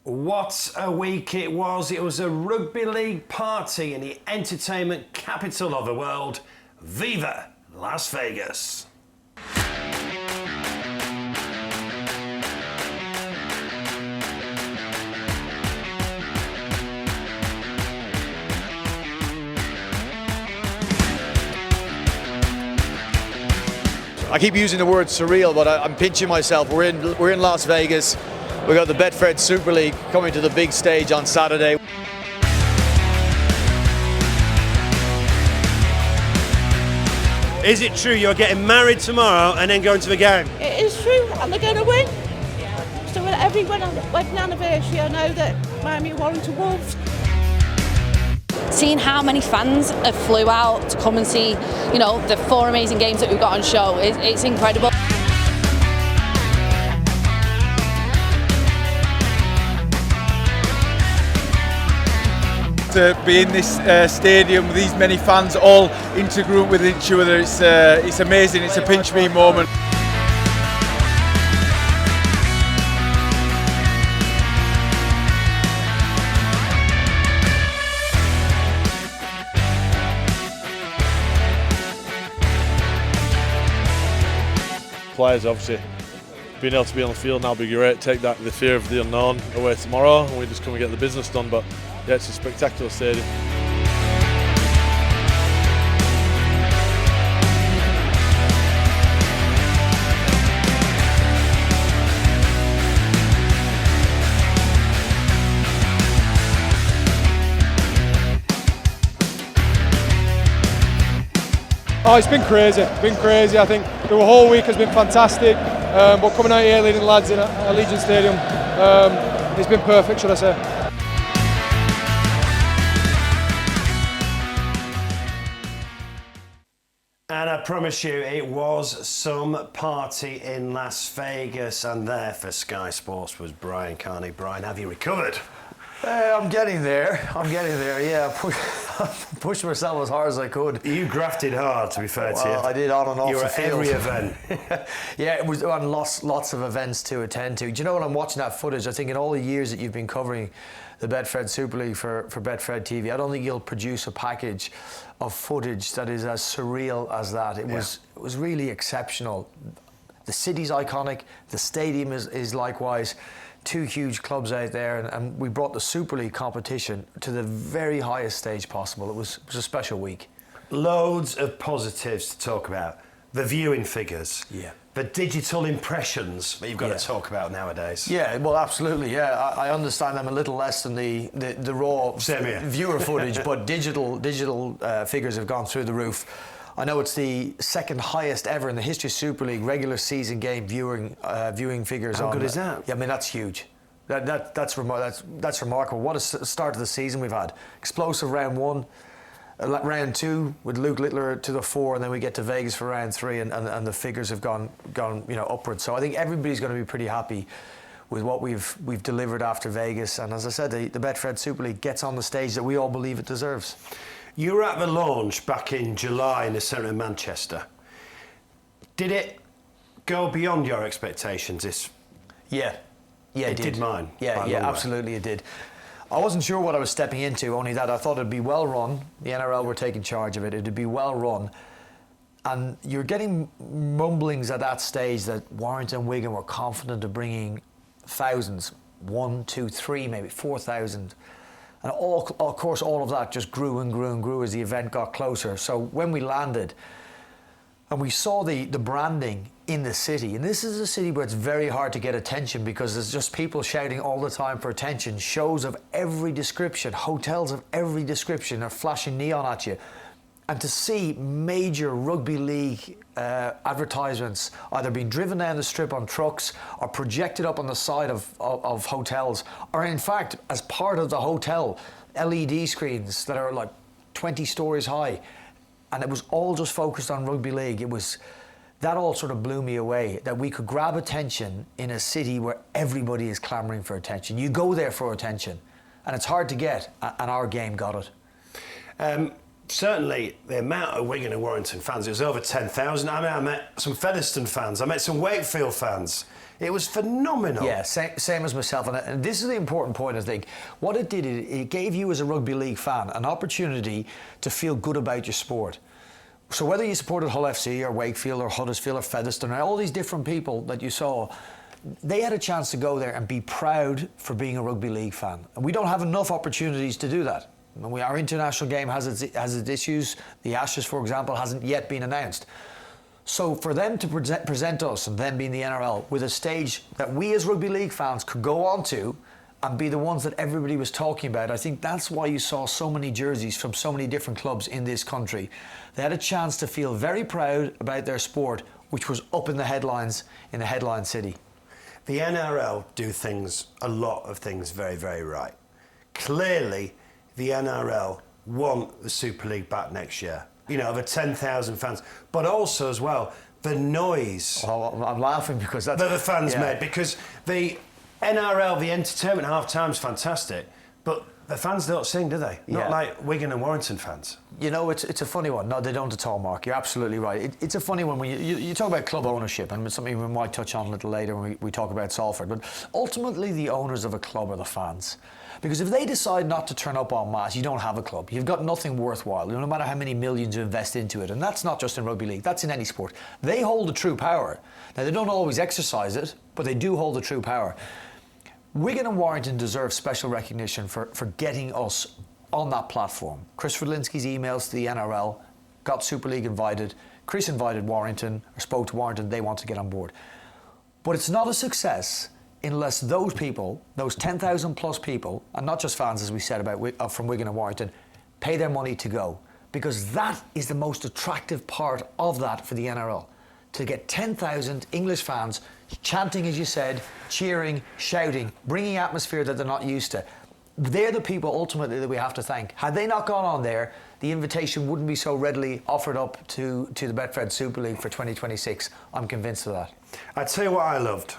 What a week it was. It was a rugby league party in the entertainment capital of the world. Viva Las Vegas. I keep using the word surreal, but I'm pinching myself. We're in Las Vegas. We've got the Betfred Super League coming to the big stage on Saturday. Is it true you're getting married tomorrow and then going to the game? It is true, and they're going to win. So at every wedding anniversary, I know that Miami Warrington Wolves. Seeing how many fans have flew out to come and see, the 4 amazing games that we've got on show, it's incredible. To be in this stadium with these many fans all intergroup with each other, it's amazing. It's a pinch me moment. Players, obviously, being able to be on the field now would be great. Take that the fear of the unknown away tomorrow, and we just come and get the business done. But yeah, it's a spectacular stadium. Oh, it's been crazy. I think the whole week has been fantastic. But coming out here leading lads in Allegiant Stadium, it's been perfect, should I say. And I promise you, it was some party in Las Vegas, and there for Sky Sports was Brian Carney. Brian, have you recovered? I'm getting there, yeah. Pushed myself as hard as I could. You grafted hard, to be fair to you. I did on and off you were the at field. every event. Yeah, it was on lots of events to attend to. Do you know when I'm watching that footage, I think in all the years that you've been covering the Betfred Super League for Betfred TV, I don't think you'll produce a package of footage that is as surreal as that. It was really exceptional. The city's iconic, the stadium is likewise. 2 huge clubs out there, and we brought the Super League competition to the very highest stage possible. It was a special week. Loads of positives to talk about. The viewing figures. Yeah. The digital impressions that you've got to talk about nowadays. Yeah, well, absolutely, yeah. I understand them a little less than the raw viewer footage, but digital figures have gone through the roof. I know it's the second highest ever in the history of Super League regular season game viewing figures. How good is that? Yeah, I mean, that's huge. That's remarkable. What a start to the season we've had. Explosive round 1, round 2 with Luke Littler to the 4, and then we get to Vegas for round 3, and the figures have gone upwards. So I think everybody's going to be pretty happy with what we've delivered after Vegas. And as I said, the Betfred Super League gets on the stage that we all believe it deserves. You were at the launch back in July in the centre of Manchester. Did it go beyond your expectations? Yeah, it did. Mine. Yeah, absolutely it did. I wasn't sure what I was stepping into, only that I thought it'd be well run. The NRL were taking charge of it. It'd be well run. And you're getting mumblings at that stage that Warrington and Wigan were confident of bringing thousands, 1, 2, 3, maybe 4,000. And of course, all of that just grew and grew and grew as the event got closer. So when we landed and we saw the branding in the city, and this is a city where it's very hard to get attention because there's just people shouting all the time for attention, shows of every description, hotels of every description are flashing neon at you. And to see major rugby league advertisements either being driven down the strip on trucks or projected up on the side of hotels, or in fact, as part of the hotel, LED screens that are like 20 stories high, and it was all just focused on rugby league. That all sort of blew me away, that we could grab attention in a city where everybody is clamouring for attention. You go there for attention, and it's hard to get, and our game got it. certainly the amount of Wigan and Warrington fans, it was over 10,000. I mean, I met some Featherstone fans, I met some Wakefield fans. It was phenomenal. Yeah, same as myself. And this is the important point, I think. What it did, it gave you as a rugby league fan an opportunity to feel good about your sport. So whether you supported Hull FC or Wakefield or Huddersfield or Featherstone or all these different people that you saw, they had a chance to go there and be proud for being a rugby league fan. And we don't have enough opportunities to do that. Our international game has its issues. The Ashes, for example, hasn't yet been announced. So for them to present us, and them being the NRL, with a stage that we as rugby league fans could go on to and be the ones that everybody was talking about, I think that's why you saw so many jerseys from so many different clubs in this country. They had a chance to feel very proud about their sport, which was up in the headlines in the headline city. The NRL do a lot of things very, very right. Clearly, the NRL want the Super League back next year. You know, over 10,000 fans, but also as well the noise. Oh, I'm laughing because that's that the fans made, because the NRL, the entertainment half-time's fantastic, but the fans don't sing, do they? Not like Wigan and Warrington fans. You know, it's a funny one. No, they don't at all, Mark. You're absolutely right. It's a funny one when you talk about club ownership, and it's something we might touch on a little later when we talk about Salford. But ultimately, the owners of a club are the fans. Because if they decide not to turn up en masse, you don't have a club. You've got nothing worthwhile, no matter how many millions you invest into it. And that's not just in rugby league, that's in any sport. They hold the true power. Now, they don't always exercise it, but they do hold the true power. Wigan and Warrington deserve special recognition for getting us on that platform. Chris Fredlinski's emails to the NRL, got Super League invited. Chris invited Warrington, or spoke to Warrington, they want to get on board. But it's not a success unless those people, those 10,000 plus people, and not just fans as we said about from Wigan and Warrington, pay their money to go. Because that is the most attractive part of that for the NRL. To get 10,000 English fans chanting, as you said, cheering, shouting, bringing atmosphere that they're not used to. They're the people ultimately that we have to thank. Had they not gone on there, the invitation wouldn't be so readily offered up to the Betfred Super League for 2026. I'm convinced of that. I tell you what I loved.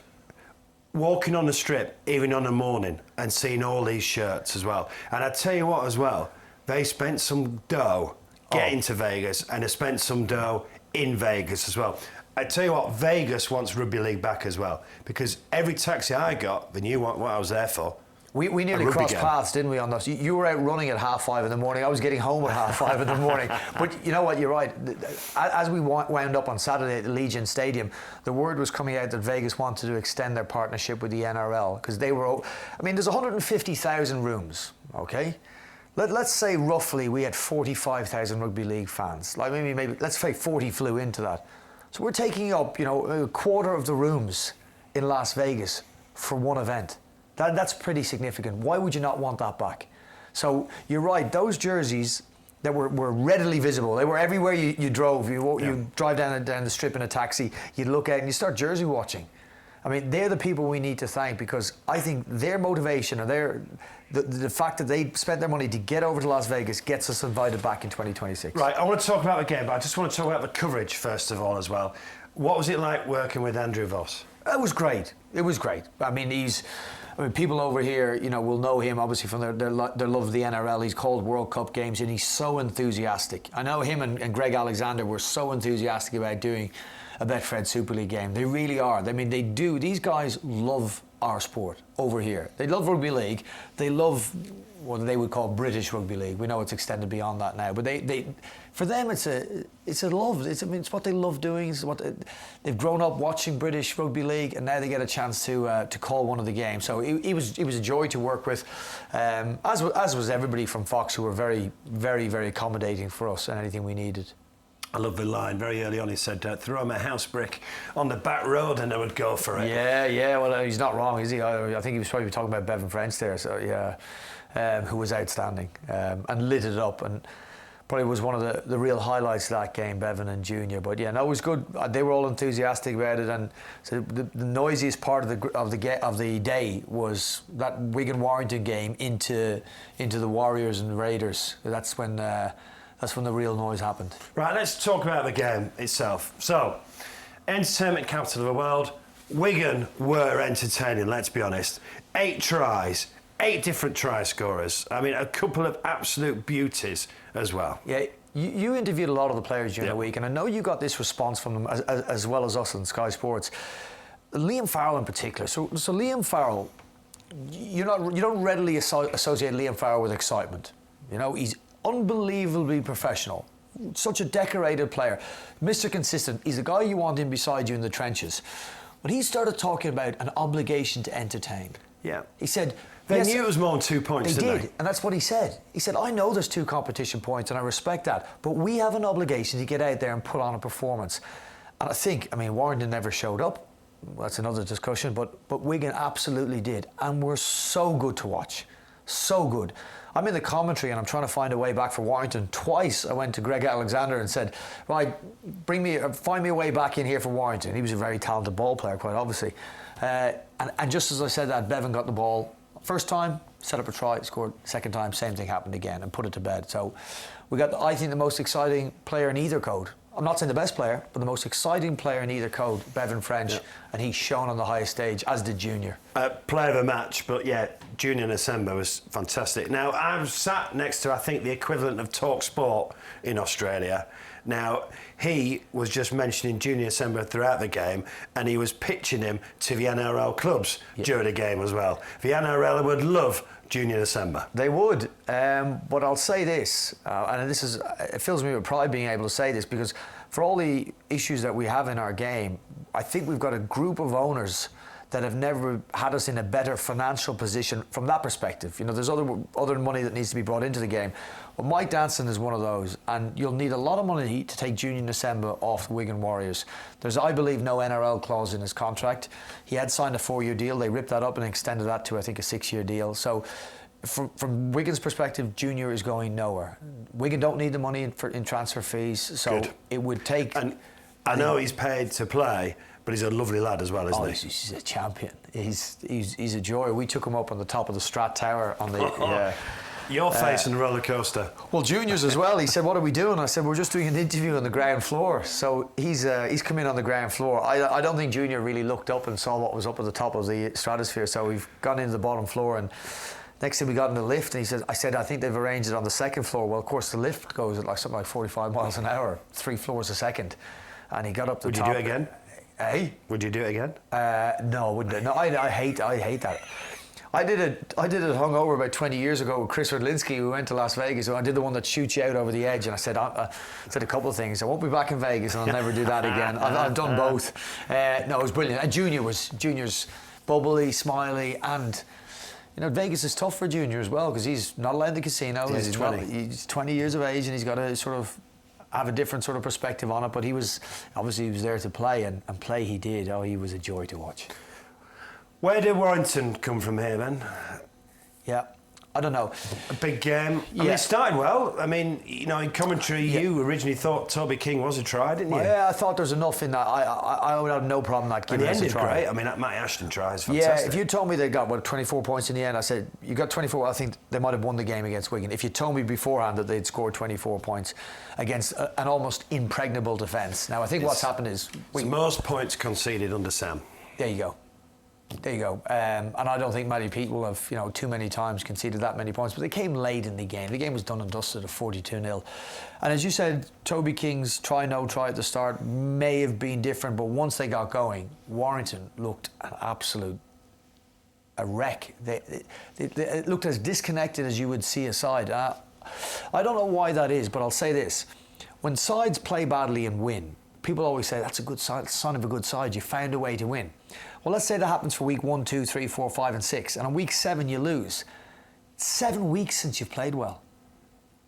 Walking on the strip, even on a morning, and seeing all these shirts as well. And I tell you what as well, they spent some dough getting to Vegas, and they spent some dough in Vegas as well. I tell you what, Vegas wants rugby league back as well, because every taxi I got, they knew what I was there for. We nearly crossed paths, didn't we, on those? You were out running at 5:30 in the morning. I was getting home at 5:30 in the morning. But you know what, you're right. As we wound up on Saturday at the Legion Stadium, the word was coming out that Vegas wanted to extend their partnership with the NRL, because they were, I mean, there's 150,000 rooms, okay? Let's say roughly we had 45,000 rugby league fans. Like maybe let's say 40 flew into that. So we're taking up, a quarter of the rooms in Las Vegas for one event. That's pretty significant. Why would you not want that back? So you're right, those jerseys that were readily visible, they were everywhere you drove. You drive down the strip in a taxi, you'd look out and you start jersey watching. I mean, they're the people we need to thank, because I think their motivation, or the fact that they spent their money to get over to Las Vegas gets us invited back in 2026. Right, I want to talk about the game, but I just want to talk about the coverage first of all as well. What was it like working with Andrew Voss? It was great. It was great. I mean, people over here, will know him obviously from their love of the NRL. He's called World Cup games, and he's so enthusiastic. I know him and Greg Alexander were so enthusiastic about doing a Betfred Super League game. They really are. I mean, they do. These guys love our sport over here. They love rugby league. They love what they would call British rugby league. We know it's extended beyond that now, but for them it's a love. It's what they love doing. It's what they've grown up watching British rugby league, and now they get a chance to call one of the games. So it was a joy to work with, as was everybody from Fox, who were very, very, very accommodating for us and anything we needed. I love the line. Very early on he said, throw him a house brick on the back road and they would go for it. Yeah, well, he's not wrong, is he? I think he was probably talking about Bevan French there, so yeah, who was outstanding and lit it up, and probably was one of the real highlights of that game, Bevan and Junior. But yeah, no, it was good. They were all enthusiastic about it, and so the noisiest part of the day was that Wigan Warrington game into the Warriors and Raiders. That's when the real noise happened. Right, let's talk about the game itself. So, entertainment capital of the world. Wigan were entertaining, let's be honest. 8 tries, 8 different try scorers. I mean, a couple of absolute beauties as well. Yeah, You interviewed a lot of the players during the week, and I know you got this response from them as well as us on Sky Sports. Liam Farrell in particular. So Liam Farrell, you don't readily associate Liam Farrell with excitement. You know, he's unbelievably professional, such a decorated player, Mr. Consistent. He's the guy you want in beside you in the trenches. But he started talking about an obligation to entertain. Yeah. He said... They knew it was more than 2 points, didn't they? And that's what he said. He said, I know there's 2 competition points and I respect that, but we have an obligation to get out there and put on a performance. And I mean, Warrington never showed up. That's another discussion, but Wigan absolutely did. And we're so good to watch. So good. I'm in the commentary and I'm trying to find a way back for Warrington. Twice I went to Greg Alexander and said, right, find me a way back in here for Warrington. He was a very talented ball player, quite obviously. And just as I said that, Bevan got the ball. First time, set up a try, scored. Second time, same thing happened again and put it to bed. So we got, I think, the most exciting player in either code. I'm not saying the best player, but the most exciting player in either code, Bevan French, and he's shown on the highest stage, as did Junior. Player of the match, but yeah, Junior Nasemba was fantastic. Now, I was sat next to, I think, the equivalent of Talk Sport in Australia. Now, he was just mentioning Junior Nasemba throughout the game, and he was pitching him to the NRL clubs during the game as well. The NRL would love Junior Nasemba. They would, but I'll say this, and this is, it fills me with pride being able to say this, because for all the issues that we have in our game, I think we've got a group of owners that have never had us in a better financial position from that perspective. You know, there's other money that needs to be brought into the game. But Mike Danson is one of those, and you'll need a lot of money to take Junior Nasemba off the Wigan Warriors. There's, I believe, no NRL clause in his contract. He had signed a 4-year deal. They ripped that up and extended that to, I think, a 6-year deal. So from Wigan's perspective, Junior is going nowhere. Wigan don't need the money in transfer fees, so it would take... And I know he's paid to play, but he's a lovely lad as well, isn't he? He's a champion. He's a joy. We took him up on the top of the Strat Tower on the... Your face on the roller coaster. Well, Junior's as well. He said, "What are we doing?" I said, "We're just doing an interview on the ground floor." So he's come in on the ground floor. I don't think Junior really looked up and saw what was up at the top of the stratosphere. So we've gone into the bottom floor, and next thing we got in the lift, and I said, "I think they've arranged it on the second floor." Well, of course, the lift goes at something like 45 miles an hour, 3 floors a second, and he got up the top. Would you do it again? Hey? Would you do it again? No, I wouldn't. No, I hate that. I did it hungover about 20 years ago with Chris Rodlinski. We went to Las Vegas, and I did the one that shoots you out over the edge. And I said a couple of things. I won't be back in Vegas, and I'll never do that again. I've done both. No, it was brilliant. And Junior's bubbly, smiley, and you know, Vegas is tough for Junior as well because he's not allowed in the casino. Yeah, he's 20. He's 20 years of age, and he's got to sort of have a different sort of perspective on it. But he was there to play, and play he did. Oh, he was a joy to watch. Where did Warrington come from here, then? Yeah, I don't know. A big game. I mean, it started well. I mean, you know, in commentary, you originally thought Toby King was a try, didn't you? Yeah, I thought there was enough in that. I would have no problem not giving us a try. Great. I mean, that Matt Ashton try is fantastic. Yeah, if you told me they got 24 points in the end, I said you got 24. I think they might have won the game against Wigan. If you told me beforehand that they'd scored 24 points against an almost impregnable defence. Now, I think what's happened is it's most points conceded under Sam. There you go. There you go. And I don't think Matty Pete will have, too many times conceded that many points, but they came late in the game. The game was done and dusted at 42-0. And as you said, Toby King's no try at the start may have been different, but once they got going, Warrington looked a wreck. It looked as disconnected as you would see a side. I don't know why that is, but I'll say this. When sides play badly and win, people always say, that's a good side, sign of a good side. You found a way to win. Well, let's say that happens for week 1, 2, 3, 4, 5, and 6, and on week 7 you lose. It's 7 weeks since you've played well,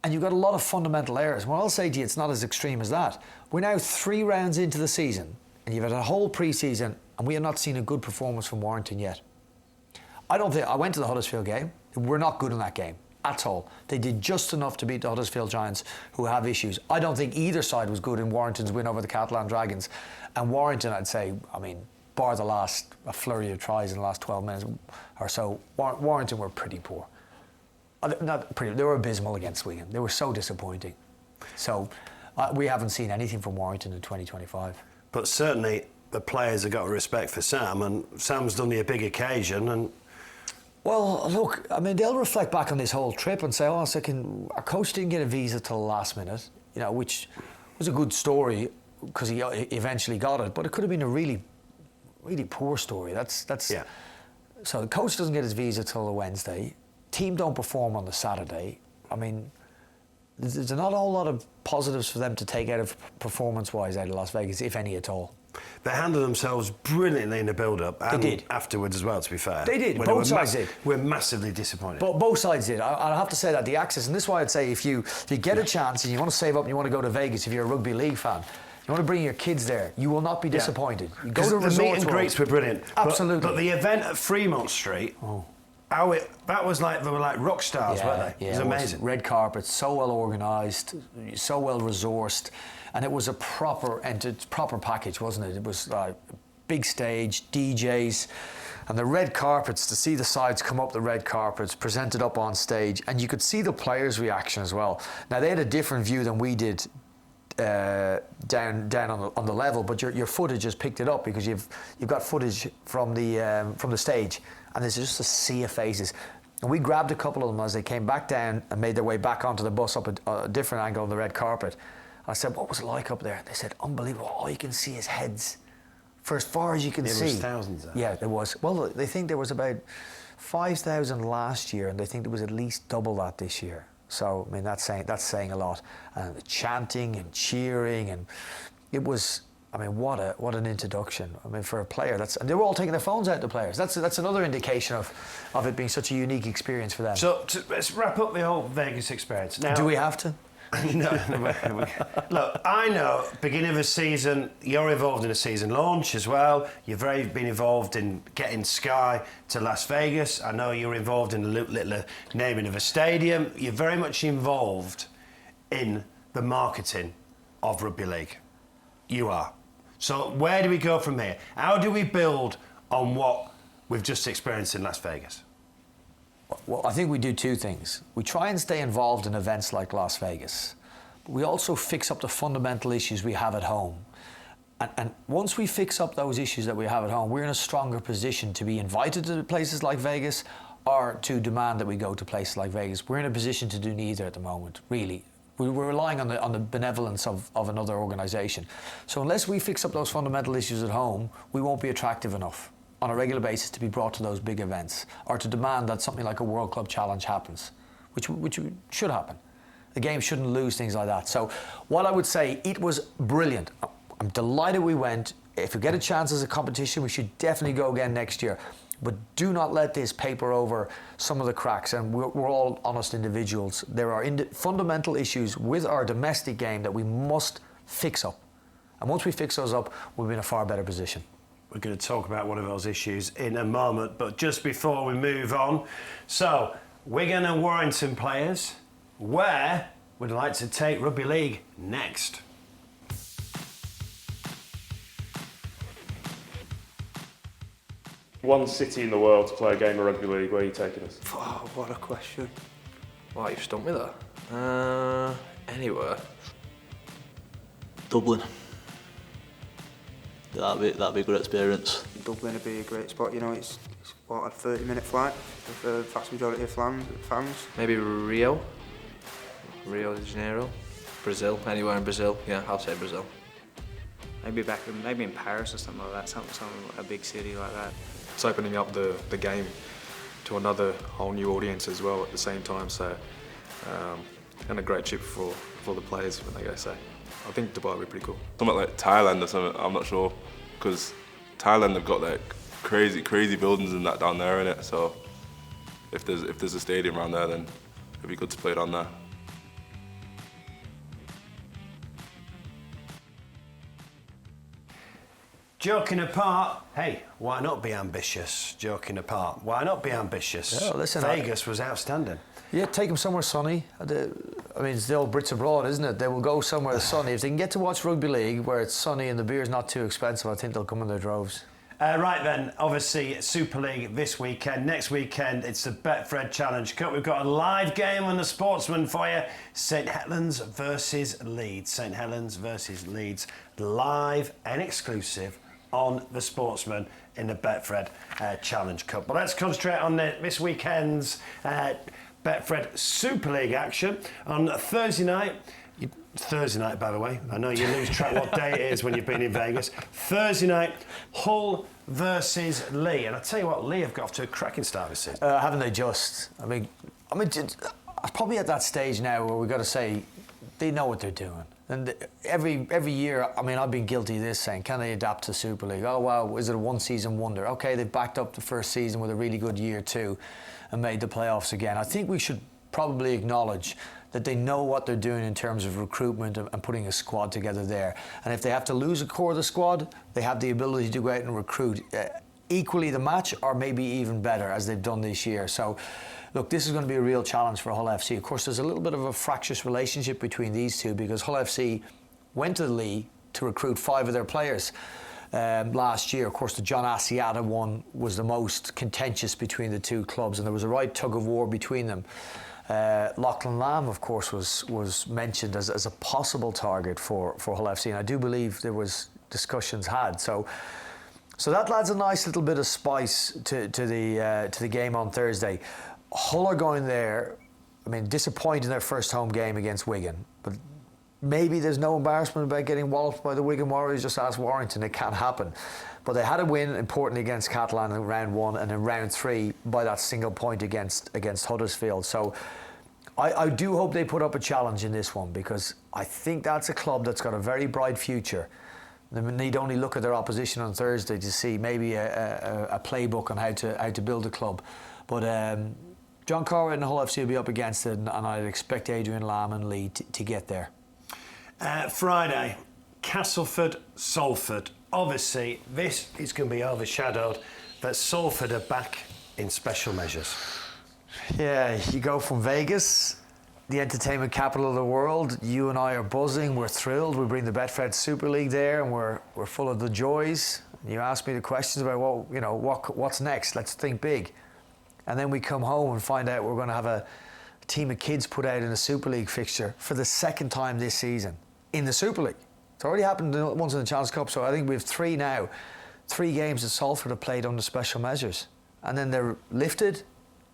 and you've got a lot of fundamental errors. Well, I'll say to you, it's not as extreme as that. We're now 3 rounds into the season, and you've had a whole pre-season, and we have not seen a good performance from Warrington yet. I went to the Huddersfield game. We're not good in that game at all. They did just enough to beat the Huddersfield Giants, who have issues. I don't think either side was good in Warrington's win over the Catalan Dragons, and Warrington, I'd say, bar a flurry of tries in the last 12 minutes or so, Warrington were pretty poor. Not pretty, they were abysmal against Wigan. They were so disappointing. So we haven't seen anything from Warrington in 2025. But certainly the players have got respect for Sam, and Sam's done the big occasion. And well, look, they'll reflect back on this whole trip and say, our coach didn't get a visa till the last minute. you know, which was a good story because he eventually got it, but it could have been a really, really poor story. That's Yeah. So the coach doesn't get his visa till the Wednesday. Team don't perform on the Saturday. I mean, there's not a whole lot of positives for them to take out of performance-wise out of Las Vegas, if any at all. They handled themselves brilliantly in the build-up and did. afterwards as well, to be fair. They did, When both sides did. We're massively disappointed. But both sides did. I have to say that the access, and this is why I'd say if you get a chance and you want to save up and you want to go to Vegas, if you're a rugby league fan, you want to bring your kids there, you will not be disappointed. You go to the meet Resorts and World. greets were brilliant. Absolutely. But the event at Fremont Street, that was like, they were like rock stars, weren't they? Yeah, it was amazing. Red carpet, so well organised, so well resourced, and it was a proper package, wasn't it? It was like big stage, DJs, and the red carpets, to see the sides come up the red carpets, presented up on stage, and you could see the players' reaction as well. Now, they had a different view than we did down on the level, but your footage has picked it up because you've got footage from the stage, and there's just a sea of faces. And we grabbed a couple of them as they came back down and made their way back onto the bus up a different angle on the red carpet. I said, "What was it like up there?" They said, "Unbelievable. All you can see is heads for as far as you can see." There was thousands there. Yeah, there was. Well, they think there was about 5,000 last year, and they think there was at least double that this year. So, I mean, that's saying a lot. And the chanting and cheering, and it was, I mean, what an introduction. I mean, for a player, and they were all taking their phones out, the players. That's another indication of it being such a unique experience for them. So, let's wrap up the whole Vegas experience. Now, do we have to? No. Look, I know, beginning of a season, you're involved in a season launch as well. You've been involved in getting Sky to Las Vegas. I know you're involved in the little naming of a stadium. You're very much involved in the marketing of Rugby League. You are. So where do we go from here? How do we build on what we've just experienced in Las Vegas? Well, I think we do two things. We try and stay involved in events like Las Vegas, but we also fix up the fundamental issues we have at home. And once we fix up those issues that we have at home, we're in a stronger position to be invited to places like Vegas or to demand that we go to places like Vegas. We're in a position to do neither at the moment, really. We're relying on the benevolence of another organisation. So unless we fix up those fundamental issues at home, we won't be attractive enough on a regular basis to be brought to those big events or to demand that something like a World Club Challenge happens, which should happen. The game shouldn't lose things like that. So what I would say, it was brilliant. I'm delighted we went. If we get a chance as a competition, we should definitely go again next year. But do not let this paper over some of the cracks, and we're all honest individuals. There are fundamental issues with our domestic game that we must fix up. And once we fix those up, we'll be in a far better position. We're going to talk about one of those issues in a moment, but just before we move on, so Wigan and Warrington players, where would like to take Rugby League next? One city in the world to play a game of Rugby League, where are you taking us? Oh, what a question. Wow, you've stumped me there. Anywhere. Dublin. That'd be a good experience. Dublin would be a great spot, you know, it's what, a 30-minute flight for the vast majority of fans. Maybe Rio de Janeiro. Brazil, anywhere in Brazil. Yeah, I'll say Brazil. Maybe in Paris or something like that, something a big city like that. It's opening up the game to another whole new audience as well at the same time, so and a great trip for the players when they go, so I think Dubai would be pretty cool. Something like Thailand or something, I'm not sure, because Thailand have got like crazy buildings and that down there in it, so if there's a stadium around there, then it'd be good to play it on there. Joking apart, hey, why not be ambitious? Joking apart, why not be ambitious? Yeah, listen, Vegas was outstanding. Yeah, take them somewhere sunny. I mean, it's the old Brits abroad, isn't it? They will go somewhere sunny. If they can get to watch Rugby League where it's sunny and the beer's not too expensive, I think they'll come in their droves. Right then, obviously Super League this weekend. Next weekend, it's the Betfred Challenge Cup. We've got a live game on the Sportsman for you. St Helens versus Leeds. St Helens versus Leeds. Live and exclusive on the Sportsman in the Betfred Challenge Cup. But let's concentrate on this weekend's Betfred Super League action. On Thursday night, Thursday night, by the way. I know you lose track what day it is when you've been in Vegas. Thursday night, Hull versus Lee. And I tell you what, Lee have got off to a cracking start this season. Haven't they just? I mean, probably at that stage now where we've got to say they know what they're doing. And every year, I mean, I've been guilty of this, saying, can they adapt to Super League? Oh, wow, is it a one-season wonder? Okay, they've backed up the first season with a really good year too and made the playoffs again. I think we should probably acknowledge that they know what they're doing in terms of recruitment and putting a squad together there. And if they have to lose a core of the squad, they have the ability to go out and recruit equally the match or maybe even better, as they've done this year. So, look, this is going to be a real challenge for Hull FC. Of course, there's a little bit of a fractious relationship between these two because Hull FC went to the league to recruit 5 of their players last year. Of course, the John Asiata one was the most contentious between the two clubs, and there was a right tug of war between them. Lachlan Lamb, of course, was mentioned as a possible target for Hull FC, and I do believe there was discussions had. So that adds a nice little bit of spice to the game on Thursday. Hull are going there, I mean, disappointed in their first home game against Wigan, but maybe there's no embarrassment about getting walloped by the Wigan Warriors. Just ask Warrington, it can't happen. But they had a win, importantly, against Catalan in round 1, and in round 3 by that single point against Huddersfield. So I do hope they put up a challenge in this one, because I think that's a club that's got a very bright future. They need only look at their opposition on Thursday to see maybe a playbook on how to build a club. But John Corwin and Hull FC will be up against it, and I'd expect Adrian Lamb and Lee to get there. Friday, Castleford, Salford. Obviously, this is going to be overshadowed, but Salford are back in special measures. Yeah, you go from Vegas, the entertainment capital of the world. You and I are buzzing. We're thrilled. We bring the Betfred Super League there, and we're full of the joys. You ask me the questions about what's next. Let's think big. And then we come home and find out we're going to have a team of kids put out in a Super League fixture for the second time this season in the Super League. It's already happened once in the Challenge Cup, so I think we have 3 now. 3 games that Salford have played under special measures, and then they're lifted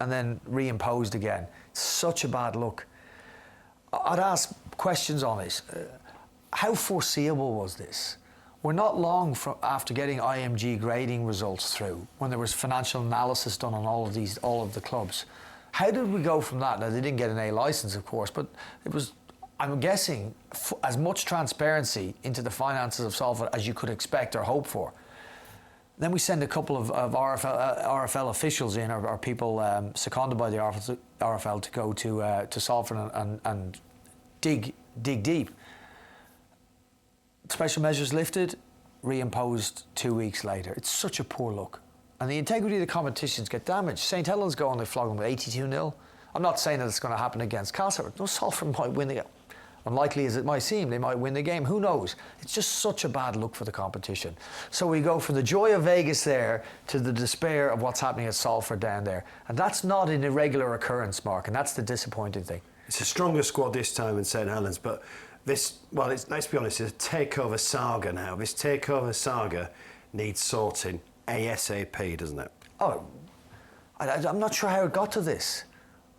and then reimposed again. It's such a bad look. I'd ask questions on this. How foreseeable was this? We're not long after getting IMG grading results through, when there was financial analysis done on all of the clubs. How did we go from that? Now, they didn't get an A licence, of course, but it was, I'm guessing, as much transparency into the finances of Salford as you could expect or hope for. Then we send a couple of RFL officials in, or people seconded by the RFL to go to Salford and dig deep. Special measures lifted, reimposed 2 weeks later. It's such a poor look. And the integrity of the competitions get damaged. St Helens go on, they flog them with 82-0. I'm not saying that it's going to happen against Castleford. No, Salford might win the game. Unlikely as it might seem, they might win the game. Who knows? It's just such a bad look for the competition. So we go from the joy of Vegas there to the despair of what's happening at Salford down there. And that's not an irregular occurrence, Mark, and that's the disappointing thing. It's a stronger squad this time than St Helens, but this, well, let's be honest, it's a takeover saga now. This takeover saga needs sorting ASAP, doesn't it? Oh, I'm not sure how it got to this.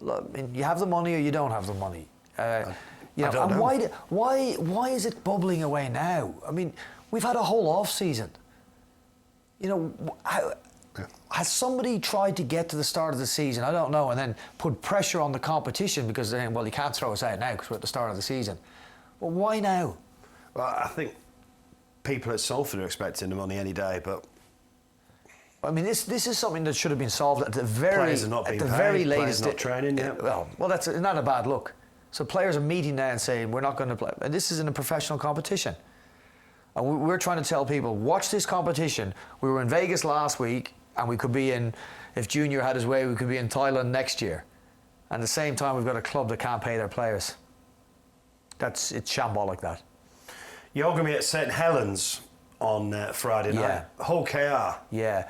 Look, I mean, you have the money or you don't have the money. I don't know. Why is it bubbling away now? I mean, we've had a whole off season. Has somebody tried to get to the start of the season? I don't know, and then put pressure on the competition because then, well, you can't throw us out now because we're at the start of the season. Well, why now? Well, I think people at Salford are expecting the money any day, but I mean, this is something that should have been solved at the very players are not being paid, very players latest. Not training yet. Well, that's not a bad look. So players are meeting now and saying we're not going to play, and this is in a professional competition. And we're trying to tell people, watch this competition. We were in Vegas last week, and we could be in, if Junior had his way, we could be in Thailand next year. And at the same time, we've got a club that can't pay their players. It's shambolic, that. You're going to be at St Helens on Friday night. Hull KR. Yeah.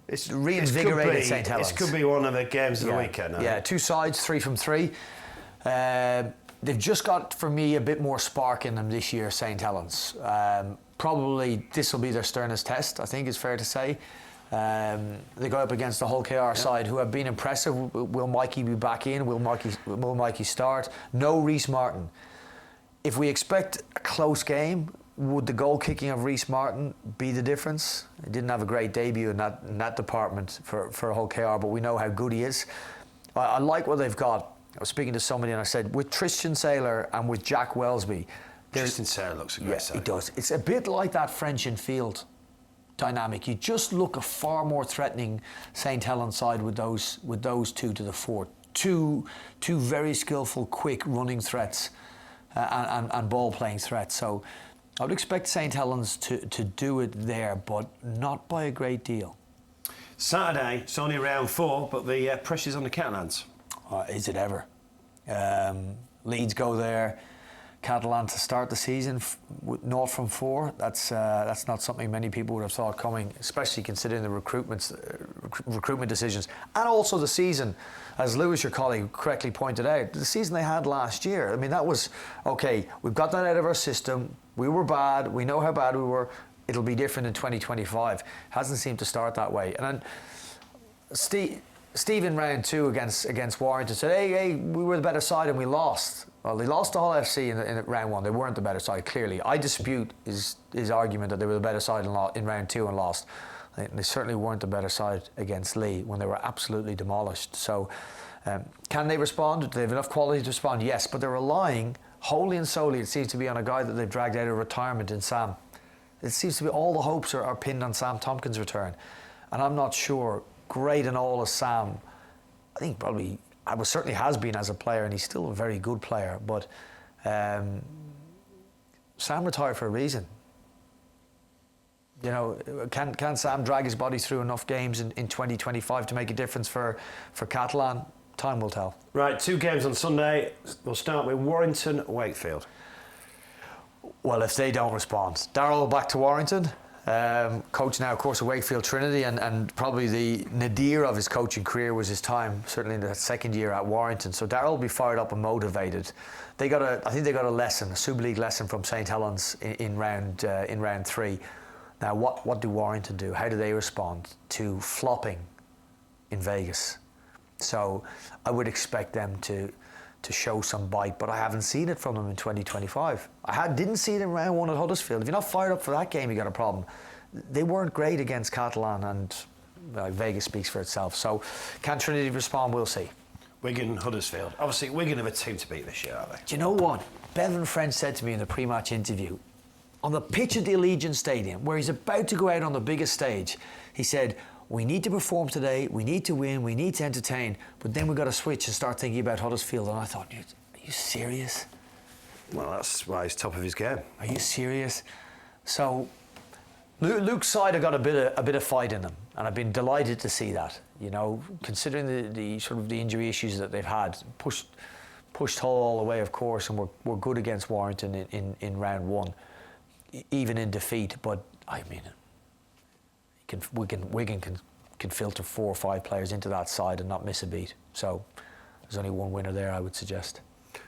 It's reinvigorated St Helens. This could be one of the games of the weekend. Yeah, 2 sides, 3 from 3. They've just got, for me, a bit more spark in them this year, St Helens. Probably this will be their sternest test, I think it's fair to say. They go up against the Hull KR side, who have been impressive. Will Mikey be back in? Will Mikey start? No Reece Martin. if we expect a close game, would the goal kicking of Reece Martin be the difference? He didn't have a great debut in that department for Hull KR, but we know how good he is. I like what they've got. I was speaking to somebody and I said, with Tristan Saylor and with Jack Wellesby, Tristan Saylor looks a great side. He does. It's a bit like that French infield dynamic. You just look a far more threatening St. Helens side with those two to the fore. Two very skillful, quick running threats and ball playing threats. So I would expect St. Helens to do it there, but not by a great deal. Saturday, it's only round 4, but the pressure's on the Catalans. Is it ever? Leeds go there. Catalan to start the season, north from 4. That's not something many people would have thought coming, especially considering the recruitment decisions, and also the season, as Lewis, your colleague, correctly pointed out, the season they had last year. I mean, that was okay. We've got that out of our system. We were bad. We know how bad we were. It'll be different in 2025. Hasn't seemed to start that way. And then Steve in round 2 against Warrington said, hey, we were the better side and we lost. Well, they lost to Hull FC in round 1. They weren't the better side, clearly. I dispute his argument that they were the better side in round 2 and lost. They certainly weren't the better side against Lee when they were absolutely demolished. So can they respond? Do they have enough quality to respond? Yes, but they're relying wholly and solely, it seems to be, on a guy that they've dragged out of retirement in Sam. It seems to be all the hopes are pinned on Sam Tompkins' return. And I'm not sure, great and all as Sam, I think probably certainly has been as a player, and he's still a very good player, but Sam retired for a reason. You know, can Sam drag his body through enough games in 2025 to make a difference for Catalan? Time will tell. Right, 2 games on Sunday. We'll start with Warrington, Wakefield. Well, if they don't respond. Darryl back to Warrington. Coach now, of course, at Wakefield Trinity, and probably the nadir of his coaching career was his time, certainly in the second year at Warrington. So Darryl will be fired up and motivated. I think they got a lesson, a Super League lesson from St. Helens in round 3. Now, what do Warrington do? How do they respond to flopping in Vegas? So I would expect them to show some bite, but I haven't seen it from them in 2025. Didn't see it in round 1 at Huddersfield. If you're not fired up for that game, you got a problem. They weren't great against Catalan, and Vegas speaks for itself. So can Trinity respond? We'll see. Wigan, Huddersfield. Obviously, Wigan have a team to beat this year, aren't they? Do you know what? Bevan French said to me in the pre-match interview, on the pitch at the Allegiant Stadium, where he's about to go out on the biggest stage, he said, we need to perform today, we need to win, we need to entertain, but then we've got to switch and start thinking about Huddersfield. And I thought, are you serious? Well, that's why he's top of his game. Are you serious? So Luke's side have got a bit of fight in them, and I've been delighted to see that. You know, considering the sort of the injury issues that they've had, pushed Hull all the way, of course, and we're good against Warrington in round 1, even in defeat. But I mean, Wigan can filter 4 or 5 players into that side and not miss a beat. So there's only one winner there, I would suggest.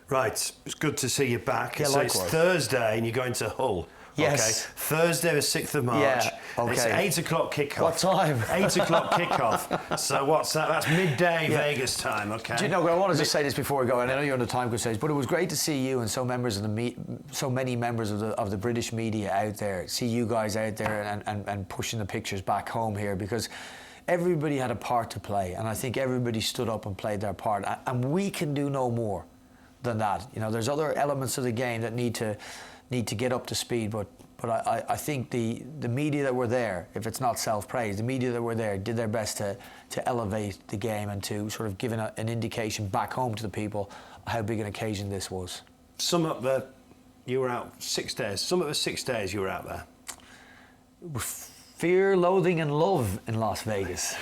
Right, it's good to see you back. Yeah, so likewise. It's Thursday and you're going to Hull. Yes. Okay. Thursday the 6th of March. Yeah, okay. It's 8 o'clock kickoff. What time? 8 o'clock kickoff. So what's that? That's midday Vegas time, okay? Do you know, I want to just say this before we go, and I know you're on the time constraints, but it was great to see you and so many members of the British media out there, see you guys out there and pushing the pictures back home here, because everybody had a part to play, and I think everybody stood up and played their part, and we can do no more than that. You know, there's other elements of the game that need to get up to speed, but I think the media that were there, if it's not self-praise, the media that were there did their best to elevate the game and to sort of give an indication back home to the people how big an occasion this was. Sum up you were out 6 days. Sum up the 6 days you were out there. Fear, loathing and love in Las Vegas.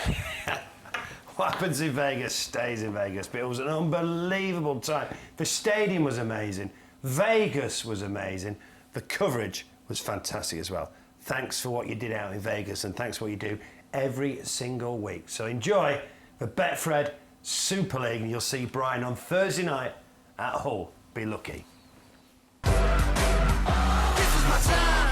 What happens in Vegas stays in Vegas, but it was an unbelievable time. The stadium was amazing. Vegas was amazing. The coverage was fantastic as well. Thanks for what you did out in Vegas, and thanks for what you do every single week. So enjoy the Betfred Super League, and you'll see Brian on Thursday night at Hull. Be lucky. This is my time.